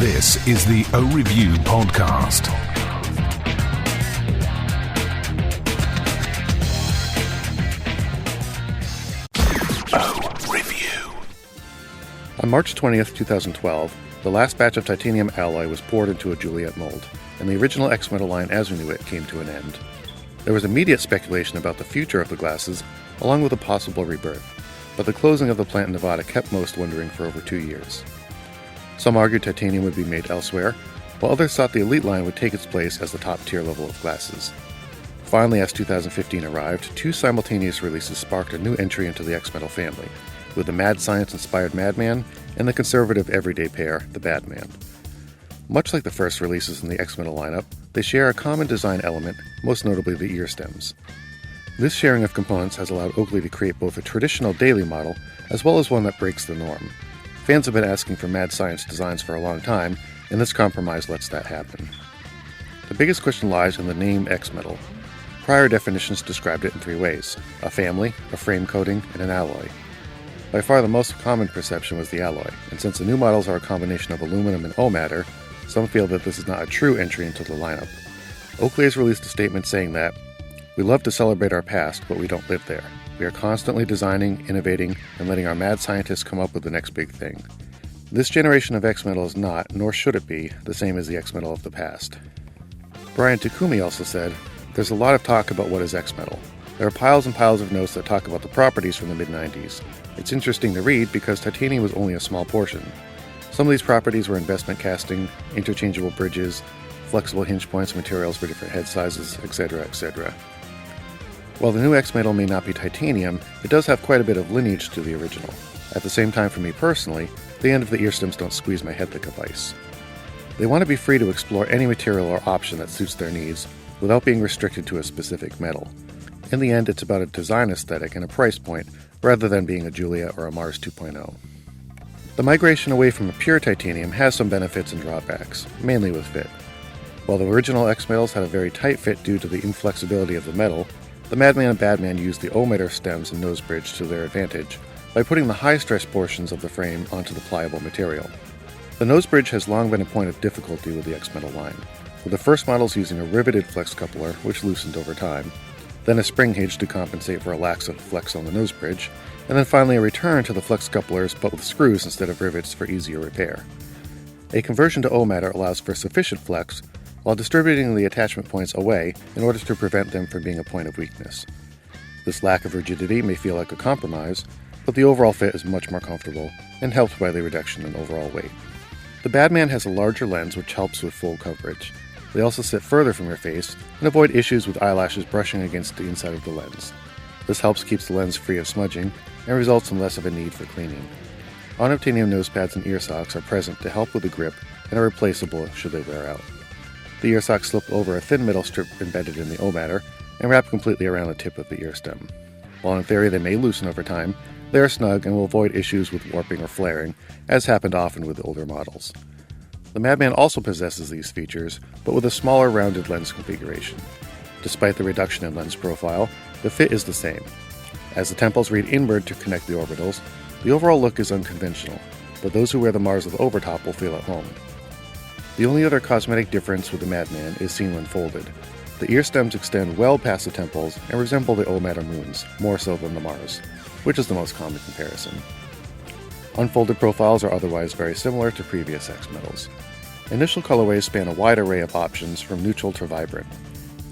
This is the O-Review podcast. O-Review. On March 20th, 2012, the last batch of titanium alloy was poured into a Juliet mold, and the original X-Metal line as we knew it came to an end. There was immediate speculation about the future of the glasses, along with a possible rebirth, but the closing of the plant in Nevada kept most wondering for over 2 years. Some argued titanium would be made elsewhere, while others thought the Elite line would take its place as the top-tier level of glasses. Finally, as 2015 arrived, two simultaneous releases sparked a new entry into the X-Metal family, with the mad science-inspired Madman and the conservative everyday pair, the Badman. Much like the first releases in the X-Metal lineup, they share a common design element, most notably the ear stems. This sharing of components has allowed Oakley to create both a traditional daily model as well as one that breaks the norm. Fans have been asking for mad science designs for a long time, and this compromise lets that happen. The biggest question lies in the name X-Metal. Prior definitions described it in three ways: a family, a frame coating, and an alloy. By far the most common perception was the alloy, and since the new models are a combination of aluminum and O-matter, some feel that this is not a true entry into the lineup. Oakley has released a statement saying that, "We love to celebrate our past, but we don't live there. We are constantly designing, innovating, and letting our mad scientists come up with the next big thing. This generation of X-Metal is not, nor should it be, the same as the X-Metal of the past." Brian Takumi also said, "There's a lot of talk about what is X-Metal. There are piles and piles of notes that talk about the properties from the mid-90s. It's interesting to read because titanium was only a small portion. Some of these properties were investment casting, interchangeable bridges, flexible hinge points, materials for different head sizes, etc., etc. While the new X-Metal may not be titanium, it does have quite a bit of lineage to the original. At the same time, for me personally, the end of the ear stems don't squeeze my head like a vice. They want to be free to explore any material or option that suits their needs, without being restricted to a specific metal. In the end, it's about a design aesthetic and a price point, rather than being a Juliet or a Mars 2.0. The migration away from a pure titanium has some benefits and drawbacks, mainly with fit. While the original X-Metals had a very tight fit due to the inflexibility of the metal, the Madman and Badman used the O-matter stems and nose bridge to their advantage by putting the high-stress portions of the frame onto the pliable material. The nose bridge has long been a point of difficulty with the X-Metal line, with the first models using a riveted flex coupler, which loosened over time, then a spring hinge to compensate for a lack of flex on the nose bridge, and then finally a return to the flex couplers but with screws instead of rivets for easier repair. A conversion to O-matter allows for sufficient flex while distributing the attachment points away in order to prevent them from being a point of weakness. This lack of rigidity may feel like a compromise, but the overall fit is much more comfortable and helped by the reduction in overall weight. The Badman has a larger lens which helps with full coverage. They also sit further from your face and avoid issues with eyelashes brushing against the inside of the lens. This helps keep the lens free of smudging and results in less of a need for cleaning. Unobtainium nose pads and ear socks are present to help with the grip and are replaceable should they wear out. The ear socks slip over a thin metal strip embedded in the O-matter and wrap completely around the tip of the ear stem. While in theory they may loosen over time, they are snug and will avoid issues with warping or flaring, as happened often with older models. The Madman also possesses these features, but with a smaller rounded lens configuration. Despite the reduction in lens profile, the fit is the same. As the temples read inward to connect the orbitals, the overall look is unconventional, but those who wear the Mars with overtop will feel at home. The only other cosmetic difference with the Madman is seen when folded. The ear stems extend well past the temples and resemble the O-matter moons, more so than the Mars, which is the most common comparison. Unfolded profiles are otherwise very similar to previous X-Metals. Initial colorways span a wide array of options from neutral to vibrant.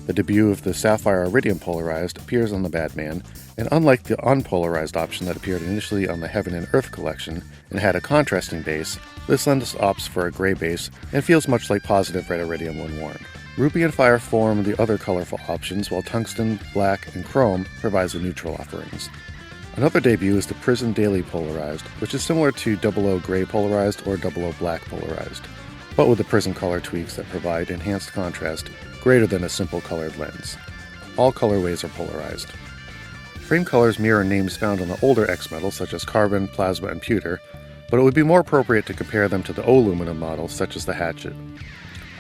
The debut of the Sapphire Iridium Polarized appears on the Badman, and unlike the unpolarized option that appeared initially on the Heaven and Earth collection and had a contrasting base, this lens opts for a gray base and feels much like positive red iridium when worn. Ruby and Fire form the other colorful options, while Tungsten, Black, and Chrome provides the neutral offerings. Another debut is the Prism Daily Polarized, which is similar to 00 Gray Polarized or 00 Black Polarized, but with the prism color tweaks that provide enhanced contrast greater than a simple colored lens. All colorways are polarized. Frame colors mirror names found on the older X-Metals such as Carbon, Plasma, and Pewter, but it would be more appropriate to compare them to the O-aluminum models such as the Hatchet.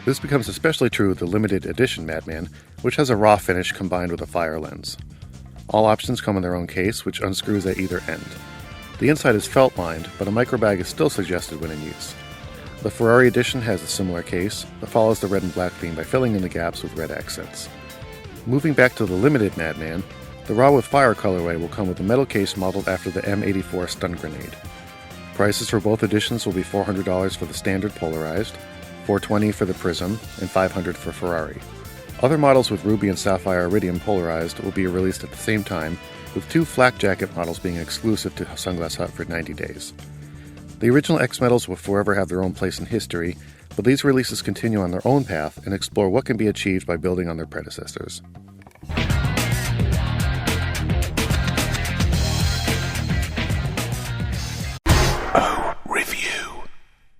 This becomes especially true with the limited edition Madman, which has a raw finish combined with a fire lens. All options come in their own case, which unscrews at either end. The inside is felt-lined, but a microbag is still suggested when in use. The Ferrari edition has a similar case, but follows the red and black theme by filling in the gaps with red accents. Moving back to the limited Madman, the Raw with Fire colorway will come with a metal case modeled after the M84 stun grenade. Prices for both editions will be $400 for the standard Polarized, $420 for the Prism, and $500 for Ferrari. Other models with Ruby and Sapphire Iridium Polarized will be released at the same time, with 2 flak jacket models being exclusive to Sunglass Hut for 90 days. The original X-Metals will forever have their own place in history, but these releases continue on their own path and explore what can be achieved by building on their predecessors.